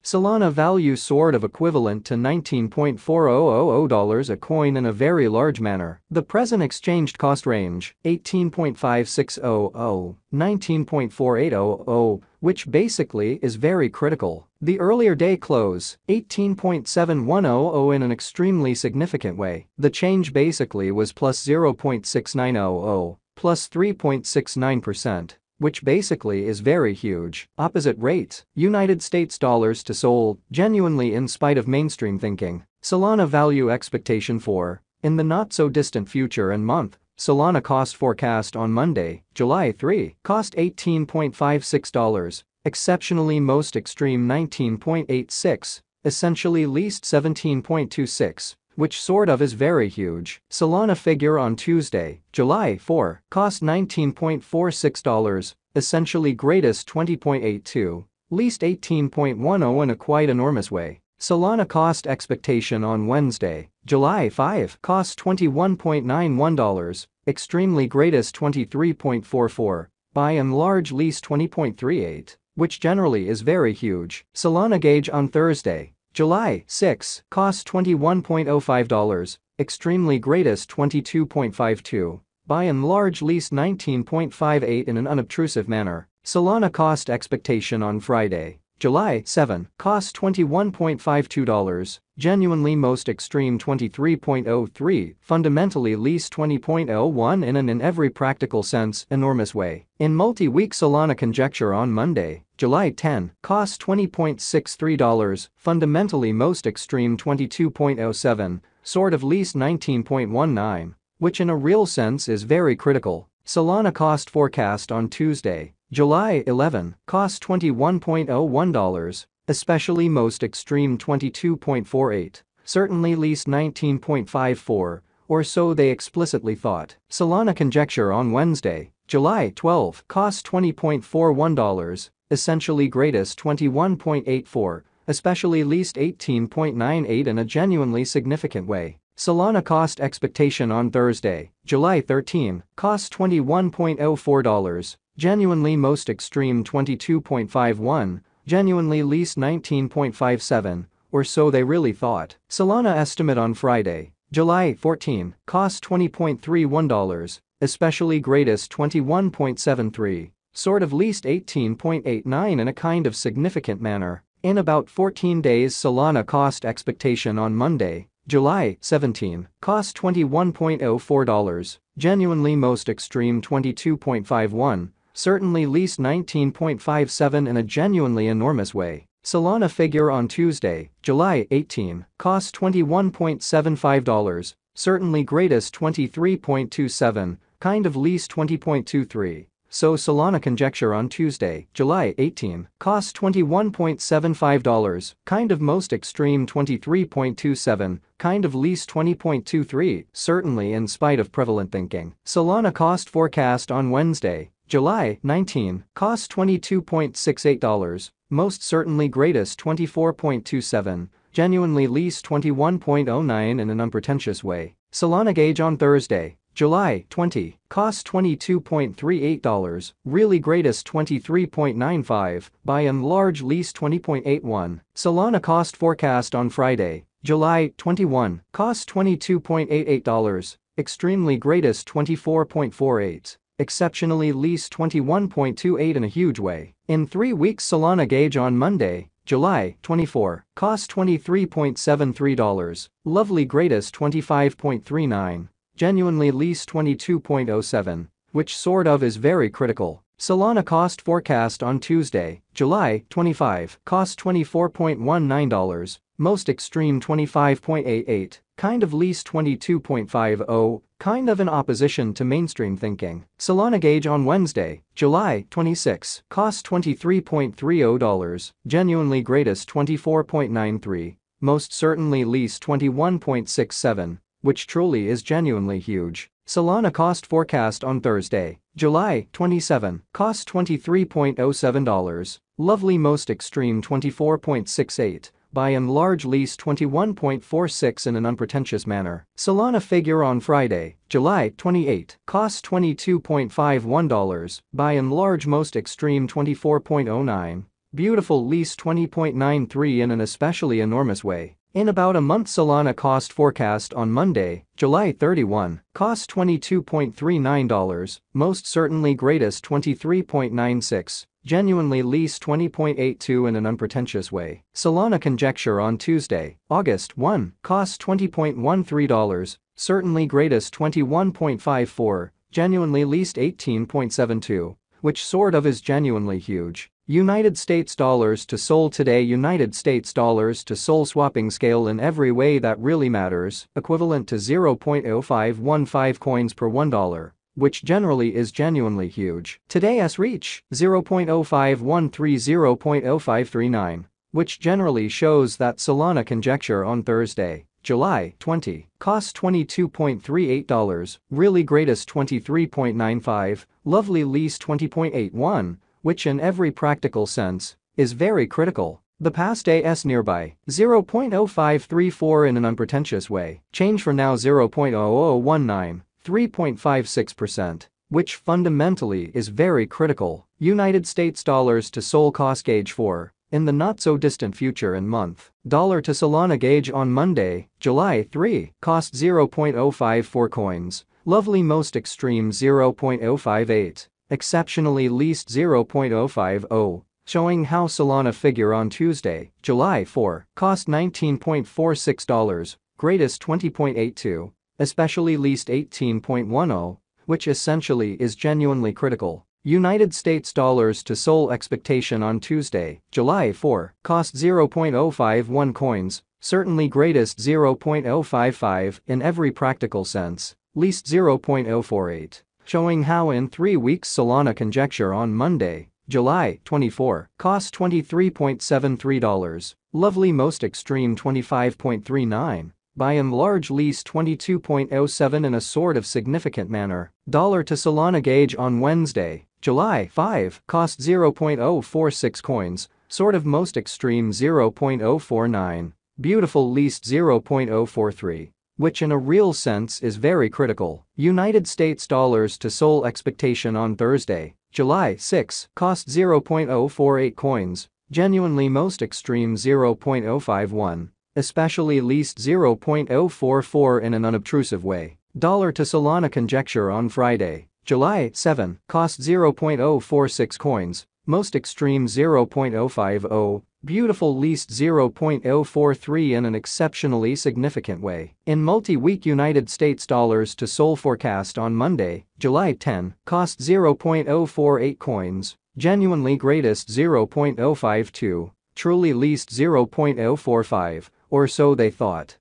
Solana value sort of equivalent to $19.4000 a coin in a very large manner. The present exchange cost range, 18.5600, 19.4800, which basically is very critical. The earlier day close, 18.7100 in an extremely significant way. The change basically was plus 0.6900, plus 3.69%. Which basically is very huge. Opposite rates, United States dollars to Sol, genuinely in spite of mainstream thinking. Solana value expectation for, in the not-so-distant future and month, Solana cost forecast on Monday, July 3, cost $18.56, exceptionally most extreme 19.86, essentially least 17.26. Which sort of is very huge. Solana figure on Tuesday, July 4, cost $19.46, essentially greatest 20.82, least 18.10 in a quite enormous way. Solana cost expectation on Wednesday, July 5, cost $21.91, extremely greatest 23.44, by and large least 20.38, which generally is very huge. Solana gauge on Thursday, July 6, cost $21.05, extremely greatest 22.52, by and large least 19.58 in an unobtrusive manner. Solana cost expectation on Friday, July 7, cost $21.52, genuinely most extreme 23.03, fundamentally least 20.01 in an in every practical sense enormous way. In multi-week Solana conjecture on Monday, July 10, cost $20.63, fundamentally most extreme 22.07, sort of least 19.19, which in a real sense is very critical. Solana cost forecast on Tuesday, July 11, cost $21.01, especially most extreme 22.48, certainly least 19.54, or so they explicitly thought. Solana conjecture on Wednesday, July 12, cost $20.41, essentially greatest 21.84, especially least 18.98 in a genuinely significant way. Solana cost expectation on Thursday, July 13, cost $21.04, genuinely most extreme 22.51, genuinely least 19.57, or so they really thought. Solana estimate on Friday, July 14, cost $20.31, especially greatest 21.73, sort of least 18.89 in a kind of significant manner. In about 14 days Solana cost expectation on Monday, July 17, cost $21.04, genuinely most extreme 22.51, certainly least 19.57 in a genuinely enormous way. Solana figure on Tuesday, July 18, cost $21.75, certainly greatest 23.27, kind of least 20.23. So Solana conjecture on Tuesday, July 18, cost $21.75, kind of most extreme 23.27, kind of least 20.23, certainly in spite of prevalent thinking. Solana cost forecast on Wednesday, July 19, cost $22.68, most certainly greatest 24.27, genuinely least 21.09 in an unpretentious way. Solana gauge on Thursday, July 20, cost $22.38, really greatest 23.95, by and large least 20.81. Solana cost forecast on Friday, July 21, cost $22.88, extremely greatest 24.48, exceptionally least 21.28 in a huge way. In 3 weeks Solana gauge on Monday, July 24, cost $23.73, lovely greatest 25.39. Genuinely least 22.07, which sort of is very critical. Solana cost forecast on Tuesday, July 25, cost $24.19, most extreme 25.88, kind of least 22.50, kind of in opposition to mainstream thinking. Solana gauge on Wednesday, July 26, cost $23.30, genuinely greatest 24.93, most certainly least 21.67. Which truly is genuinely huge. Solana cost forecast on Thursday, July 27, cost $23.07, lovely most extreme 24.68, by and large least 21.46 in an unpretentious manner. Solana figure on Friday, July 28, cost $22.51, by and large most extreme 24.09, beautiful least 20.93 in an especially enormous way. In about a month Solana cost forecast on Monday, July 31, cost $22.39, most certainly greatest 23.96, genuinely least 20.82 in an unpretentious way. Solana conjecture on Tuesday, August 1, cost $20.13, certainly greatest 21.54, genuinely least 18.72, which sort of is genuinely huge. United States dollars to Sol today. United States dollars to Sol swapping scale in every way that really matters, equivalent to 0.0515 coins per $1, which generally is genuinely huge. Today's reach, 0.0513 0.0539, which generally shows that Solana conjecture on Thursday, July 20, cost $22.38, really greatest 23.95, lovely least 20.81, which in every practical sense is very critical. The past AS nearby, 0.0534 in an unpretentious way, change for now 0.0019, 3.56%, which fundamentally is very critical. United States dollars to Sol cost gauge for, in the not-so-distant future and month. Dollar to Solana gauge on Monday, July 3, cost 0.054 coins, lovely most extreme 0.058, exceptionally least 0.050, showing how Solana figure on Tuesday, July 4, cost $19.46, greatest 20.82, especially least 18.10, which essentially is genuinely critical. United States dollars to Sol expectation on Tuesday, July 4, cost 0.051 coins, certainly greatest 0.055 in every practical sense, least 0.048, showing how in 3 weeks Solana conjecture on Monday, July 24, cost $23.73, lovely most extreme 25.39, by and large least 22.07 in a sort of significant manner. Dollar to Solana gauge on Wednesday, July 5, cost 0.046 coins, sort of most extreme 0.049, beautiful least 0.043, which in a real sense is very critical. United States dollars to Sol expectation on Thursday, July 6, cost 0.048 coins, genuinely most extreme 0.051, especially least 0.044 in an unobtrusive way. Dollar to Solana conjecture on Friday, July 7, cost 0.046 coins, most extreme 0.050, beautiful least 0.043 in an exceptionally significant way. In multi-week United States dollars to Sol forecast on Monday, July 10, cost 0.048 coins, genuinely greatest 0.052, truly least 0.045, or so they thought.